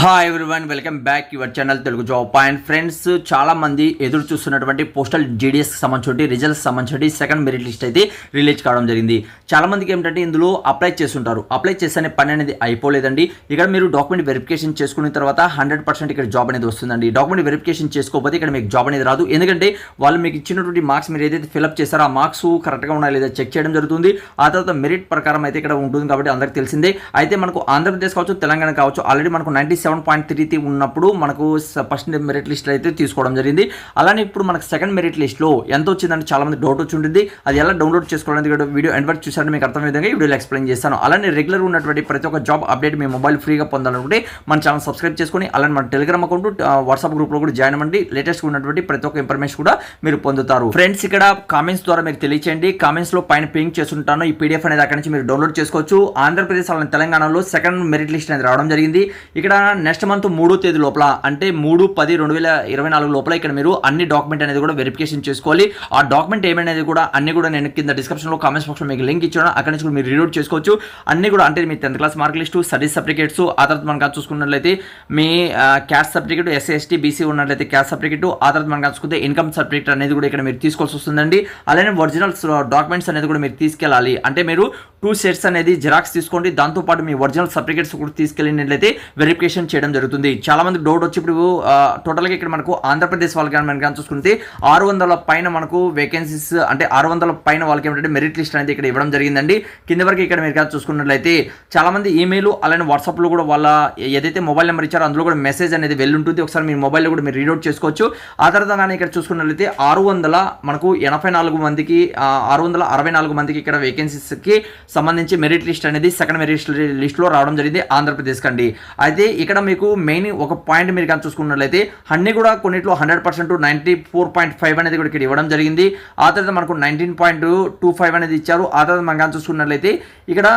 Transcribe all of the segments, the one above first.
Hi everyone, welcome back your channel Telugu job point. Friends, చాలా మంది ఎదురు చూస్తున్నటువంటి పోస్టల్ జీడీఎస్ సంబంధించి రిజల్ట్స్ సంబంధించి సెకండ్ మెరిట్ లిస్ట్ అయితే రిలీజ్ కావడం జరిగింది. చాలా మందికి ఏమిటంటే ఇందులో అప్లై చేస్తుంటారు. అప్లై చేసే పని అనేది అయిపోలేదండి. ఇక్కడ మీరు డాక్యుమెంట్ వెరిఫికేషన్ చేసుకున్న తర్వాత 100% ఇక్కడ జాబ్ అనేది వస్తుందండి. డాక్యుమెంట్ వెరిఫికేషన్ చేసుకోకపోతే ఇక్కడ మీకు జాబ్ అనేది రాదు. ఎందుకంటే వాళ్ళు మీకు ఇచ్చినటువంటి మార్క్స్ మీరు ఏదైతే ఫిల్అప్ చేస్తారో ఆ మార్క్స్ కరెక్ట్గా ఉన్నాయా లేదా చెక్ చేయడం జరుగుతుంది. ఆ తర్వాత మెరిట్ ప్రకారం అయితే ఇక్కడ ఉంటుంది కాబట్టి అందరికీ తెలిసిందే. అయితే మనకు ఆంధ్రప్రదేశ్ కావచ్చు, తెలంగాణ కావచ్చు, ఆల్రెడీ మనకు 97.33 ఉన్నప్పుడు మనకు ఫస్ట్ మెరిట్ లిస్ట్ అయితే తీసుకోవడం జరిగింది. అలానే ఇప్పుడు మనకు సెకండ్ మెరిట్ లిస్ట్లో ఎంత వచ్చిందని చాలా మంది డౌట్ వచ్చి ఉంటుంది. అది ఎలా డౌన్లోడ్ చేసుకోవడానికి వీడియో ఎండ్ వరకు చూసారంటే మీకు అర్థం విధంగా వీడియోలో ఎక్స్ప్లెయిన్ చేస్తాను. అలానే రెగ్యులర్ ఉన్నటువంటి ప్రతి ఒక్క జాబ్ అప్డేట్ మీ మొబైల్ ఫ్రీగా పొందాలనుకుంటే మన ఛానల్ సబ్స్క్రైబ్ చేసుకొని అలానే మన టెలిగ్రామ్ అకౌంట్, వాట్సాప్ గ్రూప్లో కూడా జాయిన్ అవ్వండి. లేటెస్ట్ ఉన్నటువంటి ప్రతి ఒక్క ఇన్ఫర్మేషన్ కూడా మీరు పొందుతారు. ఫ్రెండ్స్, ఇక్కడ కామెంట్స్ ద్వారా మీరు తెలియచేయండి. కామెంట్స్ లో పైన పింక్ చేస్తుంటాను. ఈ పీడిఎఫ్ అనేది అక్కడి నుంచి మీరు డౌన్లోడ్ చేసుకోవచ్చు. ఆంధ్రప్రదేశ్ అలానే తెలంగాణలో సెకండ్ మెరిట్ లిస్ట్ అనేది రావడం జరిగింది. ఇక్కడ నెక్స్ట్ మంత్ 3వ తేదీ లోపల అంటే 3/10/2024 లోపల ఇక్కడ మీరు అన్ని డాక్యుమెంట్ అనేది కూడా వెరిఫికేషన్ చేసుకోవాలి. ఆ డాక్యుమెంట్ ఏమనేది కూడా అన్ని కూడా నేను కింద డిస్క్రిప్షన్ లో కామెంట్స్ బాక్స్ లో మీకు లింక్ ఇచ్చాను. అక్కడి నుంచి కూడా మీరు రీడ్ చేసుకోవచ్చు. అన్ని కూడా అంటే మీ 10th class mark list, study certificates, ఆ తర్వాత మనకు చూసుకున్నట్లయితే మీ caste certificate, SC ST BC ఉన్నట్లయితే క్యాస్ట్ సర్టిఫికేట్, ఆ తర్వాత మనకు చూసుకుంటే ఇన్కమ్ సర్టిఫికేట్ అనేది కూడా ఇక్కడ మీరు తీసుకోవాల్సి వస్తుందండి. అలానే ఒరిజినల్ డాక్యుమెంట్స్ అనేది కూడా మీరు తీసుకెళ్ళాలి. అంటే మీరు 2 సెట్స్ అనేది జిరాక్స్ తీసుకోండి. దాంతోపాటు మీ ఒరిజినల్ సర్టిఫికేట్స్ కూడా తీసుకెళ్ళినట్లయితే వెరిఫికేషన్ చేయడం జరుగుతుంది. చాలా మంది డౌట్ వచ్చి ఇప్పుడు టోటల్గా ఇక్కడ మనకు ఆంధ్రప్రదేశ్ వాళ్ళకి మనం చూసుకుంటే 600 పైన మనకు వేకెన్సీస్ అంటే 600 పైన వాళ్ళకి ఏమిటంటే మెరిట్ లిస్ట్ అనేది ఇక్కడ ఇవ్వడం జరిగిందండి. కింద వరకు ఇక్కడ మీరు చూసుకున్నట్లయితే చాలా మంది ఈమెయిల్ అలానే వాట్సాప్లో కూడా వాళ్ళ ఏదైతే మొబైల్ నెంబర్ ఇచ్చారో అందులో కూడా మెసేజ్ అనేది వెళ్ళుంటుంది. ఒకసారి మీ మొబైల్లో కూడా మీరు రీడౌట్ చేసుకోవచ్చు. ఆ తర్వాత కానీ ఇక్కడ చూసుకున్నట్లయితే 684 మందికి 664 మందికి ఇక్కడ వేకెన్సీస్కి సంబంధించి మెరిట్ లిస్ట్ అనేది సెకండ్ మెరిట్ లిస్ట్లో రావడం జరిగింది ఆంధ్రప్రదేశ్ కండి. అయితే ఇక్కడ మీకు మెయిన్ ఒక పాయింట్ మీరు కానీ చూసుకున్నట్లయితే అన్ని కూడా కొన్నిట్లో 100% 94.5 అనేది కూడా ఇక్కడ ఇవ్వడం జరిగింది. ఆ తర్వాత మనకు 19.25 అనేది ఇచ్చారు. ఆ తర్వాత మనం కానీ చూసుకున్నట్లయితే ఇక్కడ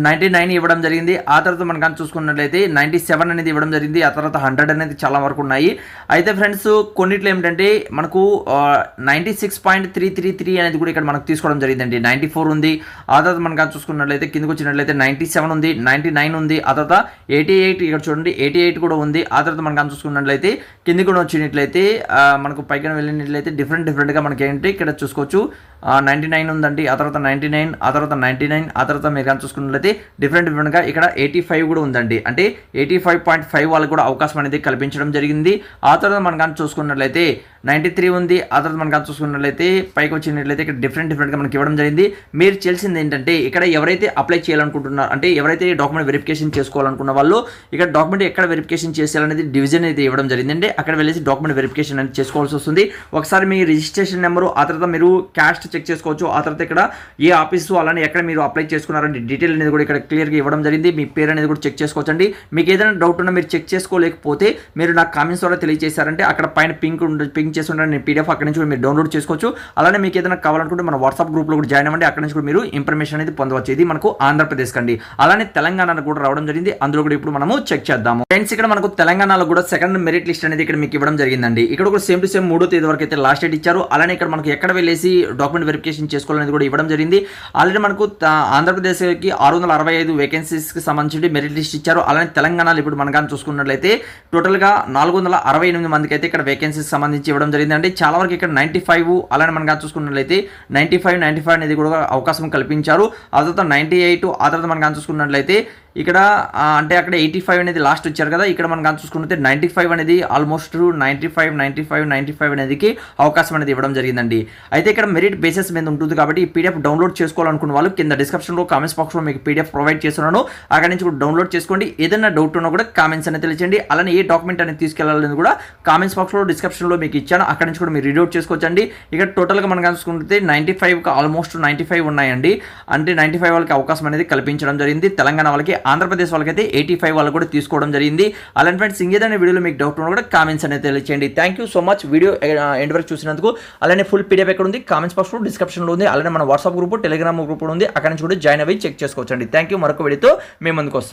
99 ఇవ్వడం జరిగింది. ఆ తర్వాత మనం కానీ చూసుకున్నట్లయితే 97 అనేది ఇవ్వడం జరిగింది. ఆ తర్వాత 100 అనేది చాలా వరకు ఉన్నాయి. అయితే ఫ్రెండ్స్, కొన్నిట్లో ఏమిటంటే మనకు 96.333 అనేది కూడా ఇక్కడ మనకు తీసుకోవడం జరిగిందండి. 94 ఉంది. ఆ తర్వాత మనం కానీ చూసుకున్నట్లయితే కిందకు వచ్చినట్లయితే 97 ఉంది, 99 ఉంది. ఆ తర్వాత 88 ఇక్కడ చూడండి 88 కూడా ఉంది. ఆ తర్వాత మనం కానీ చూసుకున్నట్లయితే కిందికి కూడా వచ్చినట్లయితే మనకు పైకి వెళ్ళినట్లయితే డిఫరెంట్గా మనకి ఏంటి ఇక్కడ చూసుకోవచ్చు. 99 ఉందండి. ఆ తర్వాత 99, ఆ తర్వాత 99, ఆ తర్వాత మీరు కానీ చూసుకున్నట్లయితే డిఫరెంట్గా ఇక్కడ 85 కూడా ఉందండి. అంటే 85.5 వాళ్ళకి కూడా అవకాశం అనేది కల్పించడం జరిగింది. ఆ తర్వాత మనం కానీ చూసుకున్నట్లయితే 93 ఉంది. ఆ తర్వాత మనం కానీ చూసుకున్నట్లయితే పైకి వచ్చినట్లయితే ఇక్కడ డిఫరెంట్గా మనకి ఇవ్వడం జరిగింది. మీరు చేయాల్సింది ఏంటంటే ఇక్కడ ఎవరైతే అప్లై చేయాలనుకుంటున్నారో అంటే ఎవరైతే డాక్యుమెంట్ వెరిఫికేషన్ చేసుకోవాలనుకున్న వాళ్ళు ఇక్కడ డాక్యుమెంట్ ఎక్కడ వెరిఫికేషన్ చేయాలనేది డివిజన్ అయితే ఇవ్వడం జరిగిందండి. అక్కడ వెళ్ళేసి డాక్యుమెంట్ వెరిఫికేషన్ అనేది చేసుకోవాల్సి వస్తుంది. ఒకసారి మీ రిజిస్ట్రేషన్ నెంబరు, ఆ తర్వాత మీరు క్యాస్ట్ చెక్ చేసుకోవచ్చు. ఆ తర్వాత ఇక్కడ ఏ ఆఫీసు అలానే ఎక్కడ మీరు అప్లై చేసుకున్నారని డీటెయిల్ అనేది కూడా ఇక్కడ క్లియర్గా ఇవ్వడం జరిగింది. మీ పేరు అనేది కూడా చెక్ చేసుకోవచ్చండి. మీకు ఏదైనా డౌట్ ఉన్నా మీరు చెక్ చేసుకోలేకపోతే మీరు నాకు కామెంట్స్ ద్వారా తెలియజేశారంటే అక్కడ పైన పింక్ చేస్తుంటే నేను పీడిఎఫ్ అక్కడ నుంచి కూడా మీరు డౌన్లోడ్ చేసుకోవచ్చు. అలానే మీకు ఏదైనా కావాలనుకుంటే మన వాట్సాప్ గ్రూప్లో కూడా జాయిన్ అవ్వండి. అక్కడ నుంచి కూడా మీరు ఇన్ఫర్మేషన్ అనేది పొందవచ్చు. ఇది మనకు ఆంధ్రప్రదేశ్ కండి. అలానే తెలంగాణ కూడా రావడం జరిగింది. అందులో కూడా ఇప్పుడు మనము చెక్ చేద్దాము. ఫ్రెండ్స్, ఇక్కడ మనకు తెలంగాణలో కూడా సెకండ్ మెరిట్ లిస్ట్ అనేది ఇక్కడ మీకు ఇవ్వడం జరిగిందండి. ఇక్కడ కూడా సేమ్ టు సేమ్ 3వ తేదీ వరకు అయితే లాస్ట్ డేట్ ఇచ్చారు. అలానే ఇక్కడ మనకు ఎక్కడ వెళ్ళేసి డాక్యుమెంట్ వెరిఫికేషన్ చేసుకోవాలనేది కూడా ఇవ్వడం జరిగింది. ఆల్రెడీ మనకు ఆంధ్రప్రదేశ్కి 665 వేకెన్సీస్కి సంబంధించి మెరిట్ లిస్ట్ ఇచ్చారు. అలానే తెలంగాణలో ఇప్పుడు మనం కానీ చూసుకున్నట్లయితే టోటల్గా 468 మందికి అయితే ఇక్కడ వేకెన్సీకి సంబంధించి ఇవ్వడం జరిగిందండి. చాలా వరకు ఇక్కడ 95 అలానే మనం కానీ చూసుకున్నట్లయితే 95 అనేది కూడా అవకాశం కల్పించారు. ఆ తర్వాత 98, ఆ తర్వాత మనం కానీ చూసుకున్నట్లయితే ఇక్కడ అంటే అక్కడ 85 అనేది లాస్ట్ వచ్చారు కదా. ఇక్కడ మనం కానీ చూసుకుంటే 95 అనేది ఆల్మోస్ట్ 95 అనేదికి అవకాశం అనేది ఇవ్వడం జరిగిందండి. అయితే ఇక్కడ మెరిట్ బేసిస్ మీద ఉంటుంది కాబట్టి ఈ పీడిఎఫ్ డౌన్లోడ్ చేసుకోవాలనుకున్న వాళ్ళు కింద డిస్క్రిప్షన్లో కామెంట్స్ బాక్స్లో మీకు పీడిఎఫ్ ప్రొవైడ్ చేస్తున్నాను. అక్కడ నుంచి కూడా డౌన్లోడ్ చేసుకోండి. ఏదైనా డౌట్ ఉన్నా కూడా కామెంట్స్ అనేది తెలియచేయండి. అలానే ఏ డాక్యుమెంట్ అనేది తీసుకెళ్లాలని కూడా కామెంట్స్ బాక్స్లో డిస్క్రిప్షన్లో మీకు ఇచ్చాను. అక్కడ నుంచి కూడా మీరు రీడౌట్ చేసుకోవచ్చండి. ఇక్కడ టోటల్గా మనం కానీ చూసుకుంటే 95కి ఆల్మోస్ట్ 95 ఉన్నాయండి. అంటే 95 వాళ్ళకి అవకాశం అనేది కల్పించడం జరిగింది. తెలంగాణ వాళ్ళకి, ఆంధ్రప్రదేశ్ వాళ్ళకైతే 85 వాళ్ళు కూడా తీసుకోవడం జరిగింది. అలాంటి ఫ్రెండ్స్, ఇంకేదైనా వీడియోలో మీకు డౌట్ ఉన్నా కూడా కామెంట్స్ అనేది తెలియచేయండి. Thank you so much video end వరకు చూసినందుకు. అలానే ఫుల్ పీడిఎఫ్ ఎక్కడ ఉంది కామెంట్స్ బాక్స్లో డిస్క్రిప్షన్లో ఉంది. అలానే మన వాట్సాప్ గ్రూప్, టెలిగ్రామ్ గ్రూప్ ఉంది. అక్కడ నుంచి కూడా జాయిన్ అయ్యి చెక్ చేసుకోవచ్చండి. Thank you. మరొక వీడియోతో మేము ముందుకు వస్తాం.